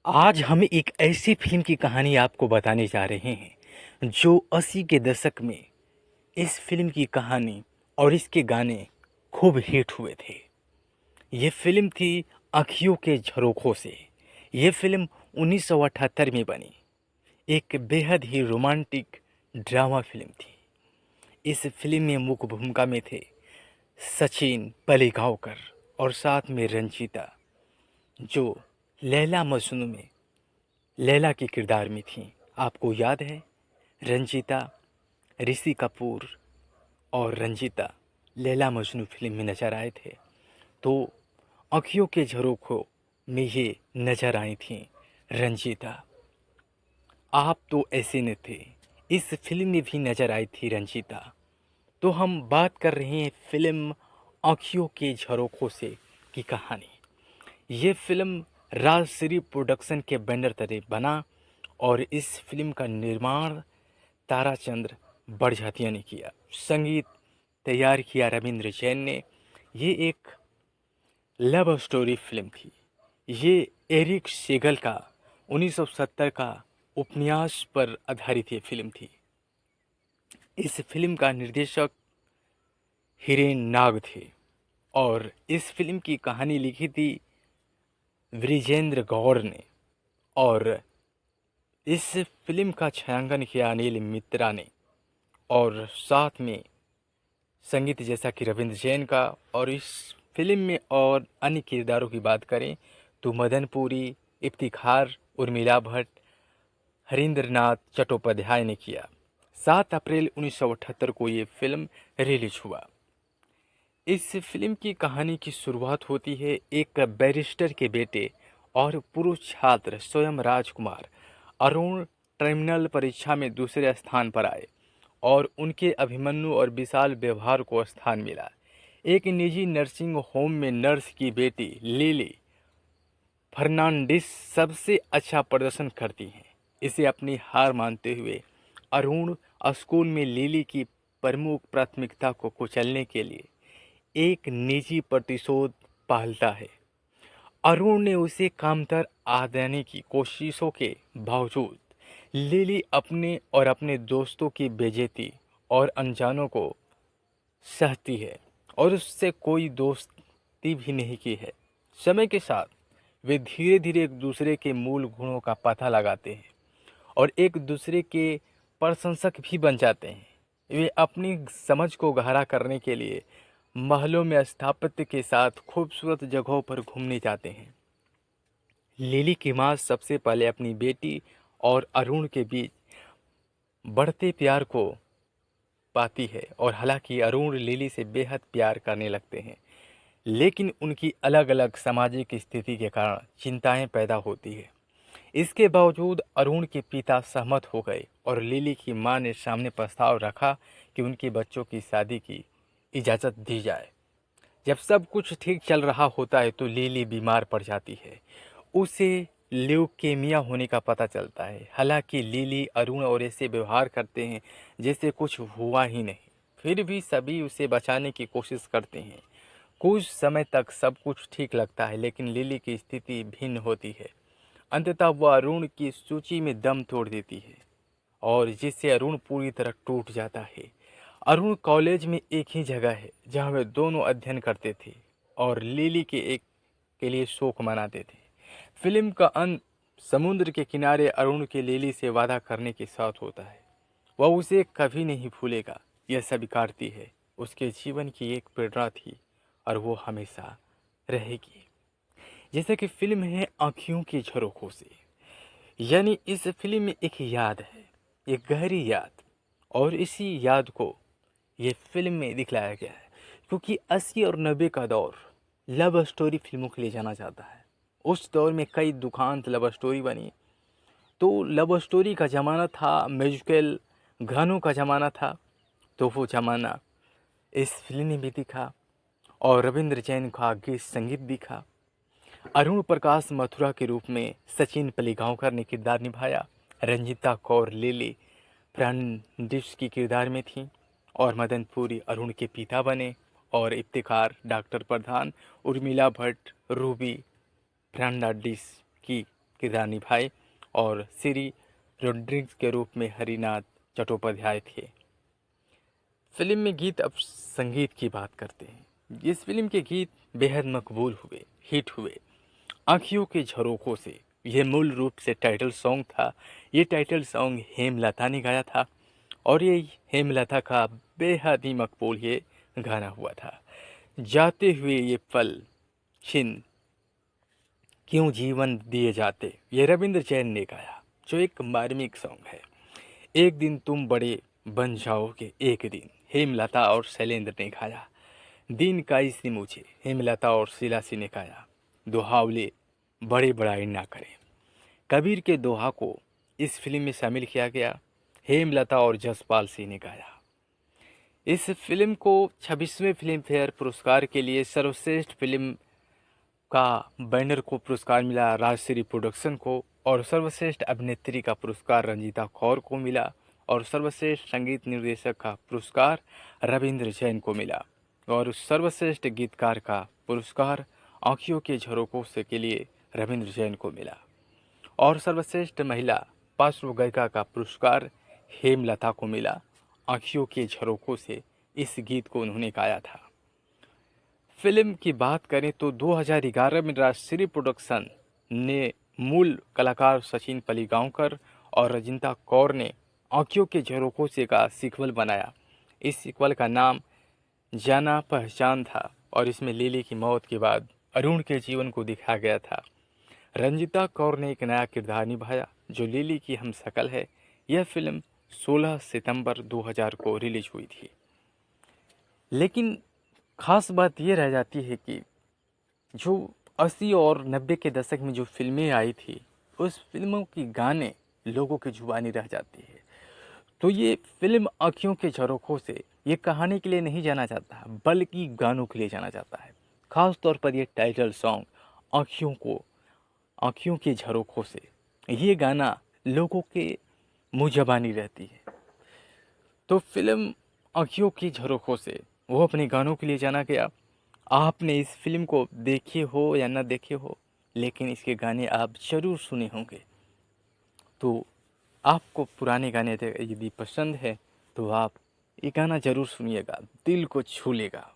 आज हम एक ऐसी फिल्म की कहानी आपको बताने जा रहे हैं जो 80 के दशक में इस फिल्म की कहानी और इसके गाने खूब हिट हुए थे। ये फिल्म थी आँखियों के झरोखों से। ये फिल्म 1978 में बनी। एक बेहद ही रोमांटिक ड्रामा फिल्म थी। इस फिल्म में मुख्य भूमिका में थे सचिन पलेगांवकर और साथ में रंजीता, जो लैला मजनू में लैला के किरदार में थीं। आपको याद है, रंजीता ऋषि कपूर और रंजीता लैला मजनू फिल्म में नजर आए थे। तो आँखियों के झरोखों में ये नजर आई थीं रंजीता। आप तो ऐसे न थे, इस फिल्म में भी नजर आई थी रंजीता। तो हम बात कर रहे हैं फिल्म आँखियों के झरोखों से की कहानी। ये फिल्म राजश्री प्रोडक्शन के बैनर तले बना और इस फिल्म का निर्माण ताराचंद्र बड़जात्या ने किया। संगीत तैयार किया रविंद्र जैन ने। ये एक लव स्टोरी फिल्म थी। ये एरिक सेगल का 1970 का उपन्यास पर आधारित ये फिल्म थी। इस फिल्म का निर्देशक हिरेन नाग थे और इस फिल्म की कहानी लिखी थी विजेंद्र गौड़ ने और इस फिल्म का छायांकन किया अनिल मित्रा ने और साथ में संगीत जैसा कि रविंद्र जैन का। और इस फिल्म में और अन्य किरदारों की बात करें तो मदन पुरी, इफ्तिखार, उर्मिला भट्ट, हरींद्रनाथ चट्टोपाध्याय ने किया। 7 अप्रैल 1978 को ये फिल्म रिलीज हुआ। इस फिल्म की कहानी की शुरुआत होती है एक बैरिस्टर के बेटे और पूर्व छात्र स्वयं राजकुमार अरुण टर्मिनल परीक्षा में दूसरे स्थान पर आए और उनके अभिमन्यु और विशाल व्यवहार को स्थान मिला। एक निजी नर्सिंग होम में नर्स की बेटी लिली फर्नांडिस सबसे अच्छा प्रदर्शन करती हैं। इसे अपनी हार मानते हुए अरुण स्कूल में लिली की प्रमुख प्राथमिकता को कुचलने के लिए एक निजी प्रतिशोध पालता है। अरुण ने उसे कामतर आने की कोशिशों के बावजूद लिली अपने और अपने दोस्तों की बेइज्जती और अनजानों को सहती है और उससे कोई दोस्ती भी नहीं की है। समय के साथ वे धीरे धीरे एक दूसरे के मूल गुणों का पता लगाते हैं और एक दूसरे के प्रशंसक भी बन जाते हैं। वे अपनी समझ को गहरा करने के लिए महलों में स्थापत्य के साथ खूबसूरत जगहों पर घूमने जाते हैं। लिली की माँ सबसे पहले अपनी बेटी और अरुण के बीच बढ़ते प्यार को पाती है और हालांकि अरुण लिली से बेहद प्यार करने लगते हैं, लेकिन उनकी अलग अलग सामाजिक स्थिति के कारण चिंताएं पैदा होती है। इसके बावजूद अरुण के पिता सहमत हो गए और लिली की मां ने सामने प्रस्ताव रखा कि उनके बच्चों की शादी की इजाज़त दी जाए। जब सब कुछ ठीक चल रहा होता है तो लिली बीमार पड़ जाती है। उसे ल्यूकेमिया होने का पता चलता है। हालांकि लिली अरुण और ऐसे व्यवहार करते हैं जैसे कुछ हुआ ही नहीं, फिर भी सभी उसे बचाने की कोशिश करते हैं। कुछ समय तक सब कुछ ठीक लगता है, लेकिन लिली की स्थिति भिन्न होती है। अंततः वह अरुण की सूची में दम तोड़ देती है और जिससे अरुण पूरी तरह टूट जाता है। अरुण कॉलेज में एक ही जगह है जहां वे दोनों अध्ययन करते थे और लिली के लिए शोक मनाते थे। फिल्म का अंत समुद्र के किनारे अरुण के लिली से वादा करने के साथ होता है। वह उसे कभी नहीं भूलेगा, यह स्वीकारती है। उसके जीवन की एक प्रेरणा थी और वो हमेशा रहेगी। जैसे कि फिल्म है आँखियों की झरोखों से, यानी इस फिल्म में एक याद है, एक गहरी याद, और इसी याद को ये फिल्म में दिखलाया गया है। क्योंकि 80 और 90 का दौर लव स्टोरी फिल्मों के लिए जाना जाता है। उस दौर में कई दुखांत लव स्टोरी बनी। तो लव स्टोरी का ज़माना था, म्यूजिकल गानों का ज़माना था, तो वो ज़माना इस फिल्म में भी दिखा और रविंद्र जैन का गीत संगीत दिखा। अरुण प्रकाश मथुरा के रूप में सचिन पलीगांवकर ने किरदार निभाया। रंजीता कौर लिली फर्नांडिस की किरदार में थी और मदन पुरी अरुण के पिता बने और इफ्तिखार डॉक्टर प्रधान, उर्मिला भट्ट रूबी फर्नांडिस की किरदार निभाए और श्री रोड्रिग्स के रूप में हरिनाथ चट्टोपाध्याय थे। फिल्म में गीत, अब संगीत की बात करते हैं। इस फिल्म के गीत बेहद मकबूल हुए, हिट हुए। आँखियों के झरोखों से यह मूल रूप से टाइटल सॉन्ग था। ये टाइटल सॉन्ग हेमलता ने गाया था और ये हेमलता का बेहद ही मकबूल ये गाना हुआ था। जाते हुए ये पल छिन क्यों जीवन दिए जाते, ये रविंद्र जैन ने गाया, जो एक मार्मिक सॉन्ग है। एक दिन तुम बड़े बन जाओगे एक दिन, हेमलता और शैलेंद्र ने गाया। दिन का इसी मुझे, हेमलता और शीलासी ने गाया। दोहावले बड़े बड़ाई ना करें, कबीर के दोहा को इस फिल्म में शामिल किया गया। हेमलता और जसपाल सिंह ने गाया। इस फिल्म को 26वें फिल्म फेयर पुरस्कार के लिए सर्वश्रेष्ठ फिल्म का बैनर को पुरस्कार मिला राजश्री प्रोडक्शन को, और सर्वश्रेष्ठ अभिनेत्री का पुरस्कार रंजीता कौर को मिला, और सर्वश्रेष्ठ संगीत निर्देशक का पुरस्कार रविंद्र जैन को मिला, और सर्वश्रेष्ठ गीतकार का पुरस्कार आँखियों के झरोकों से के लिए रविंद्र जैन को मिला, और सर्वश्रेष्ठ महिला पार्श्व गायिका का पुरस्कार हेमलता को मिला। आँखियों के झरोकों से इस गीत को उन्होंने गाया था। फिल्म की बात करें तो 2011 में राजश्री प्रोडक्शन ने मूल कलाकार सचिन पलीगांवकर और रंजीता कौर ने आँखियों के झरोकों से का सीक्वल बनाया। इस सीक्वल का नाम जाना पहचान था और इसमें लिली की मौत के बाद अरुण के जीवन को दिखाया गया था। रंजीता कौर ने एक नया किरदार निभाया जो लिली की हमशक्ल है। यह फिल्म 16 सितंबर 2000 को रिलीज हुई थी। लेकिन खास बात यह रह जाती है कि जो 80 और 90 के दशक में जो फिल्में आई थी, उस फिल्मों की गाने लोगों की जुबानी रह जाती है। तो ये फिल्म आँखियों के झरोखों से ये कहानी के लिए नहीं जाना जाता, बल्कि गानों के लिए जाना जाता है। खास तौर पर ये टाइटल सॉन्ग आँखियों के झरोखों से, ये गाना लोगों के मुँह ज़बानी रहती है। तो फिल्म आँखियों की झरोखों से वो अपने गानों के लिए जाना गया। आपने इस फिल्म को देखे हो या ना देखे हो, लेकिन इसके गाने आप ज़रूर सुने होंगे। तो आपको पुराने गाने यदि पसंद है तो आप ये गाना ज़रूर सुनिएगा, दिल को छू लेगा।